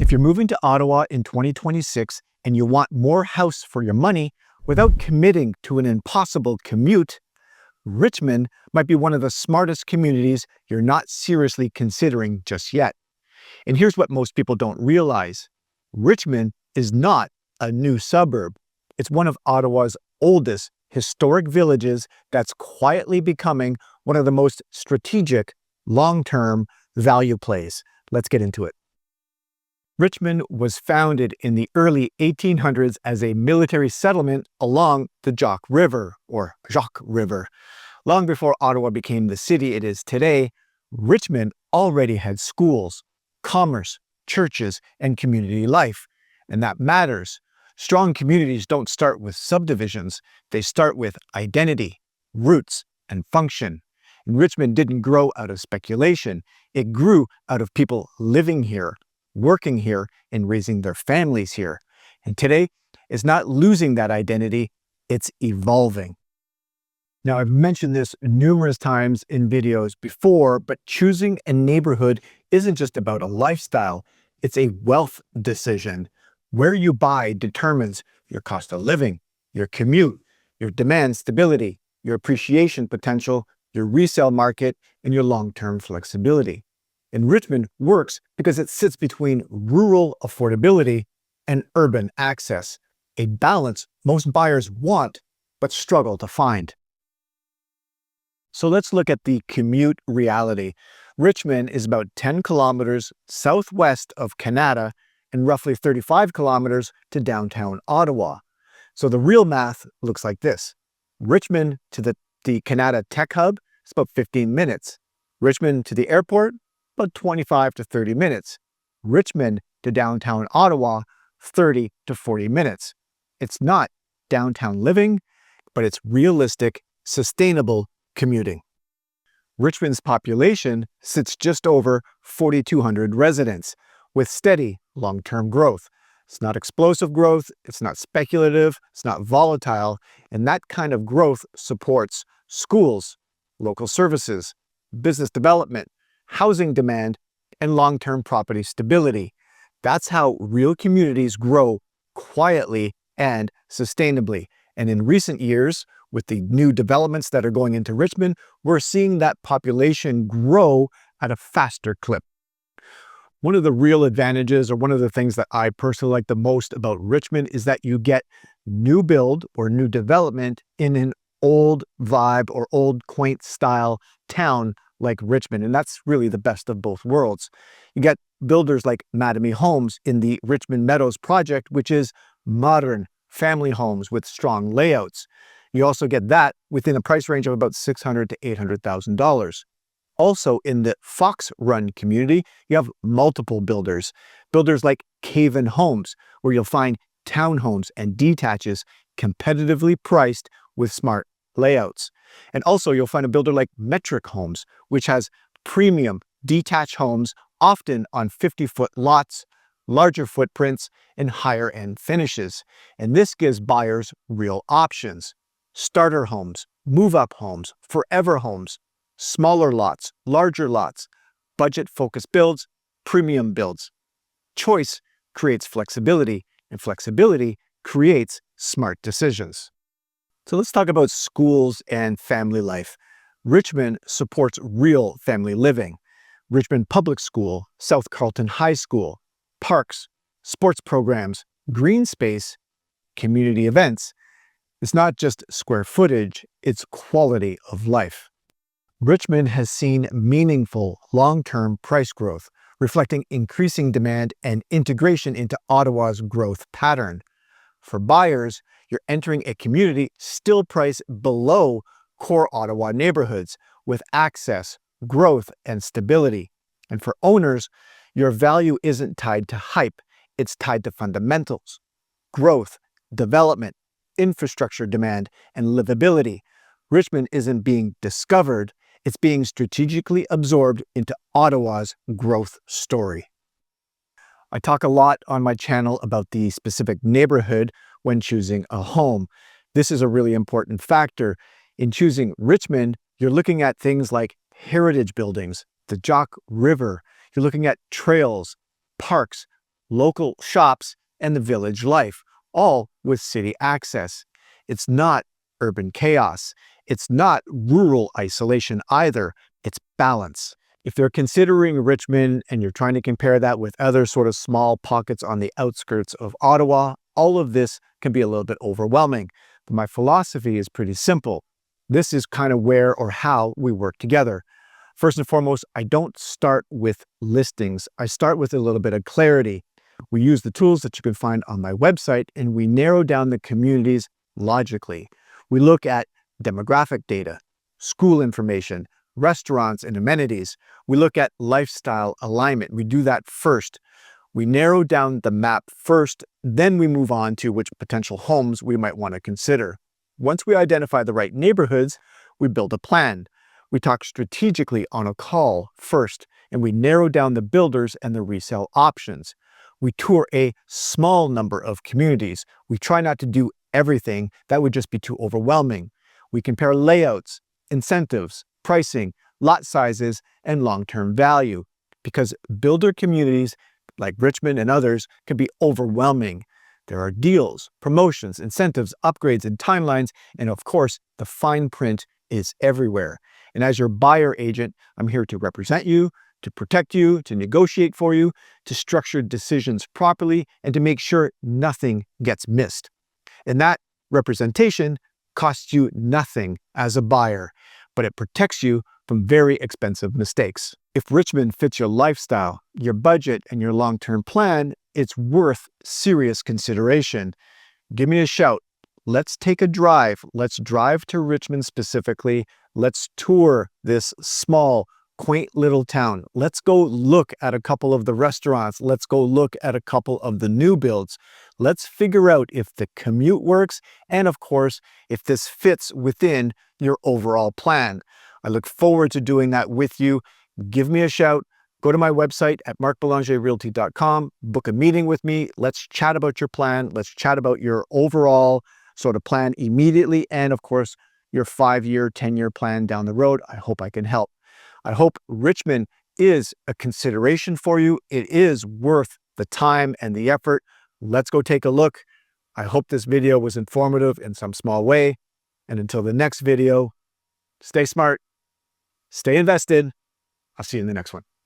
If you're moving to Ottawa in 2026 and you want more house for your money without committing to an impossible commute, Richmond might be one of the smartest communities you're not seriously considering just yet. And here's what most people don't realize. Richmond is not a new suburb. It's one of Ottawa's oldest historic villages that's quietly becoming one of the most strategic, long-term value plays. Let's get into it. Richmond was founded in the early 1800s as a military settlement along the Jock River, or Jock River. Long before Ottawa became the city it is today, Richmond already had schools, commerce, churches, and community life. And that matters. Strong communities don't start with subdivisions. They start with identity, roots, and function. And Richmond didn't grow out of speculation. It grew out of people living here, working here, and raising their families here. And today, it's not losing that identity, it's evolving. Now, I've mentioned this numerous times in videos before, but choosing a neighborhood isn't just about a lifestyle, it's a wealth decision. Where you buy determines your cost of living, your commute, your demand stability, your appreciation potential, your resale market, and your long-term flexibility. And Richmond works because it sits between rural affordability and urban access, a balance most buyers want but struggle to find. So let's look at the commute reality. Richmond is about 10 kilometers southwest of Kanata and roughly 35 kilometers to downtown Ottawa. So the real math looks like this. Richmond to the Kanata Tech Hub is about 15 minutes. Richmond to the airport, about 25 to 30 minutes. Richmond to downtown Ottawa, 30 to 40 minutes. It's not downtown living, but it's realistic, sustainable commuting. Richmond's population sits just over 4,200 residents, with steady long-term growth. It's not explosive growth, it's not speculative, it's not volatile, and that kind of growth supports schools, local services, business development, housing demand, and long-term property stability. That's how real communities grow quietly and sustainably. And in recent years, with the new developments that are going into Richmond, we're seeing that population grow at a faster clip. One of the real advantages, or one of the things that I personally like the most about Richmond, is that you get new build or new development in an old vibe or old quaint style town like Richmond. And that's really the best of both worlds. You get builders like Mattamy Homes in the Richmond Meadows project, which is modern family homes with strong layouts. You also get that within a price range of about $600,000 to $800,000. Also in the Fox Run community, you have multiple builders. Builders like Caven Homes, where you'll find townhomes and detaches competitively priced with smart layouts. And also you'll find a builder like Metric Homes, which has premium detached homes, often on 50-foot lots, larger footprints, and higher end finishes. And this gives buyers real options. Starter homes, move-up homes, forever homes, smaller lots, larger lots, budget-focused builds, premium builds. Choice creates flexibility, and flexibility creates smart decisions. So let's talk about schools and family life. Richmond supports real family living. Richmond Public School, South Carleton High School, parks, sports programs, green space, community events. It's not just square footage, it's quality of life. Richmond has seen meaningful long-term price growth, reflecting increasing demand and integration into Ottawa's growth pattern. For buyers, you're entering a community still priced below core Ottawa neighborhoods with access, growth, and stability. And for owners, your value isn't tied to hype, it's tied to fundamentals, growth, development, infrastructure demand, and livability. Richmond isn't being discovered, it's being strategically absorbed into Ottawa's growth story. I talk a lot on my channel about the specific neighborhood when choosing a home. This is a really important factor. In choosing Richmond, you're looking at things like heritage buildings, the Jock River. You're looking at trails, parks, local shops, and the village life, all with city access. It's not urban chaos. It's not rural isolation either. It's balance. If you're considering Richmond and you're trying to compare that with other sort of small pockets on the outskirts of Ottawa, all of this can be a little bit overwhelming. But my philosophy is pretty simple. This is kind of where or how we work together. First and foremost, I don't start with listings. I start with a little bit of clarity. We use the tools that you can find on my website, and we narrow down the communities logically. We look at demographic data, school information, restaurants and amenities. We look at lifestyle alignment. We do that first. We narrow down the map first, then we move on to which potential homes we might want to consider. Once we identify the right neighborhoods, we build a plan. We talk strategically on a call first, and we narrow down the builders and the resale options. We tour a small number of communities. We try not to do everything. That would just be too overwhelming. We compare layouts, incentives, pricing, lot sizes, and long-term value, because builder communities like Richmond and others can be overwhelming. There are deals, promotions, incentives, upgrades, and timelines, and of course, the fine print is everywhere. And as your buyer agent, I'm here to represent you, to protect you, to negotiate for you, to structure decisions properly, and to make sure nothing gets missed. And that representation costs you nothing as a buyer, but it protects you from very expensive mistakes. If Richmond fits your lifestyle, your budget, and your long-term plan, it's worth serious consideration. Give me a shout. Let's take a drive. Let's drive to Richmond specifically. Let's tour this small, quaint little town. Let's go look at a couple of the restaurants. Let's go look at a couple of the new builds. Let's figure out if the commute works and, of course, if this fits within your overall plan. I look forward to doing that with you. Give me a shout. Go to my website at markbelangerrealty.com. Book a meeting with me. Let's chat about your plan. Let's chat about your overall sort of plan immediately and, of course, your 5-year, 10-year plan down the road. I hope I can help. I hope Richmond is a consideration for you. It is worth the time and the effort. Let's go take a look. I hope this video was informative in some small way. And until the next video, stay smart, stay invested. I'll see you in the next one.